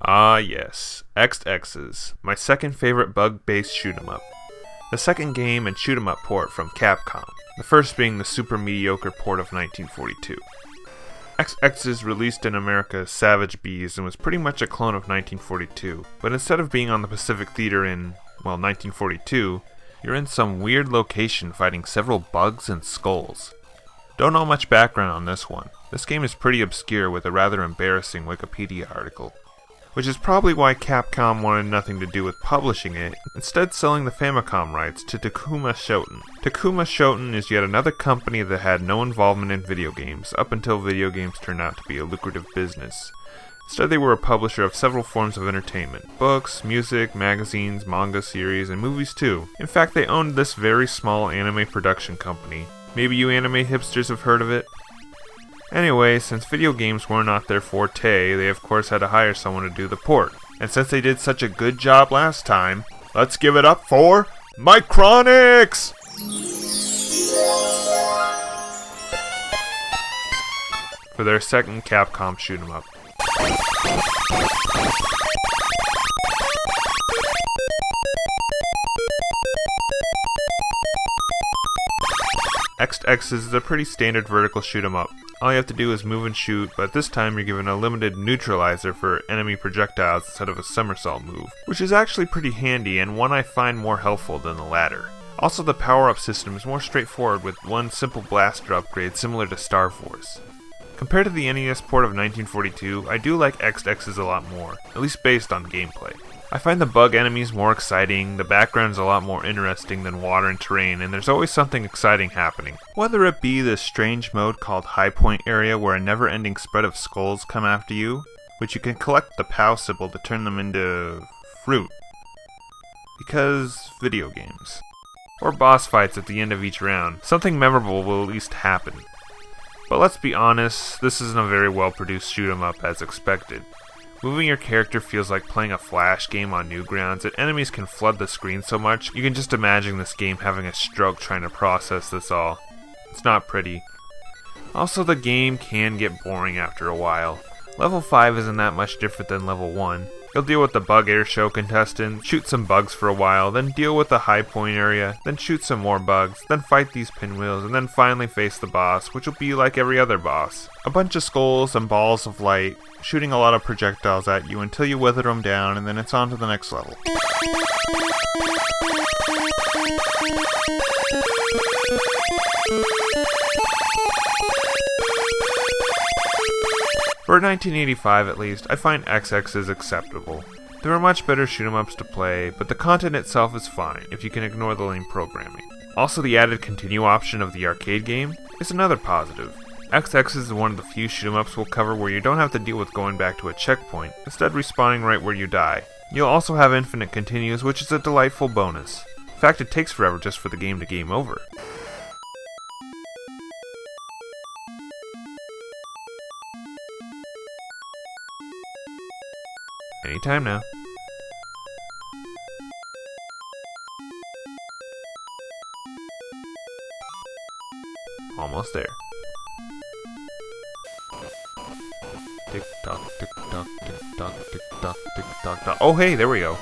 Ah yes, Exed Exes, my second favorite bug-based shoot-'em-up. The second game and shoot-'em-up port from Capcom, the first being the super mediocre port of 1942. Exed Exes released in America as Savage Bees and was pretty much a clone of 1942, but instead of being on the Pacific Theater in, 1942, you're in some weird location fighting several bugs and skulls. Don't know much background on this one. This game is pretty obscure with a rather embarrassing Wikipedia article, which is probably why Capcom wanted nothing to do with publishing it, instead selling the Famicom rights to Takuma Shoten. Takuma Shoten is yet another company that had no involvement in video games, up until video games turned out to be a lucrative business. Instead, they were a publisher of several forms of entertainment: books, music, magazines, manga series, and movies too. In fact, they owned this very small anime production company. Maybe you anime hipsters have heard of it? Anyway, since video games were not their forte, they of course had to hire someone to do the port. And since they did such a good job last time, let's give it up for Micronix! For their second Capcom shoot-'em-up. Exed Exes is a pretty standard vertical shoot-'em-up. All you have to do is move and shoot, but this time you're given a limited neutralizer for enemy projectiles instead of a somersault move, which is actually pretty handy and one I find more helpful than the latter. Also, the power-up system is more straightforward with one simple blaster upgrade similar to Star Force. Compared to the NES port of 1942, I do like Exed Exes a lot more, at least based on gameplay. I find the bug enemies more exciting, the background's a lot more interesting than water and terrain, and there's always something exciting happening. Whether it be this strange mode called High Point Area where a never-ending spread of skulls come after you, which you can collect the POW symbol to turn them into fruit. Because video games. Or boss fights at the end of each round. Something memorable will at least happen. But let's be honest, this isn't a very well-produced shoot-'em-up as expected. Moving your character feels like playing a Flash game on Newgrounds, and enemies can flood the screen so much, you can just imagine this game having a stroke trying to process this all. It's not pretty. Also, the game can get boring after a while. Level 5 isn't that much different than Level 1. You'll deal with the bug air show contestant, shoot some bugs for a while, then deal with the high point area, then shoot some more bugs, then fight these pinwheels, and then finally face the boss, which will be like every other boss. A bunch of skulls and balls of light, shooting a lot of projectiles at you until you wither them down, and then it's on to the next level. For 1985 at least, I find Exed Exes acceptable. There are much better shoot-'em-ups to play, but the content itself is fine if you can ignore the lame programming. Also, the added continue option of the arcade game is another positive. Exed Exes is one of the few shoot-'em-ups we'll cover where you don't have to deal with going back to a checkpoint, instead respawning right where you die. You'll also have infinite continues, which is a delightful bonus. In fact, it takes forever just for the game to game over. Anytime now. Almost there. Tick tock, tick tock, tick tock, tick tock, tick tock, tock. Oh hey, there we go.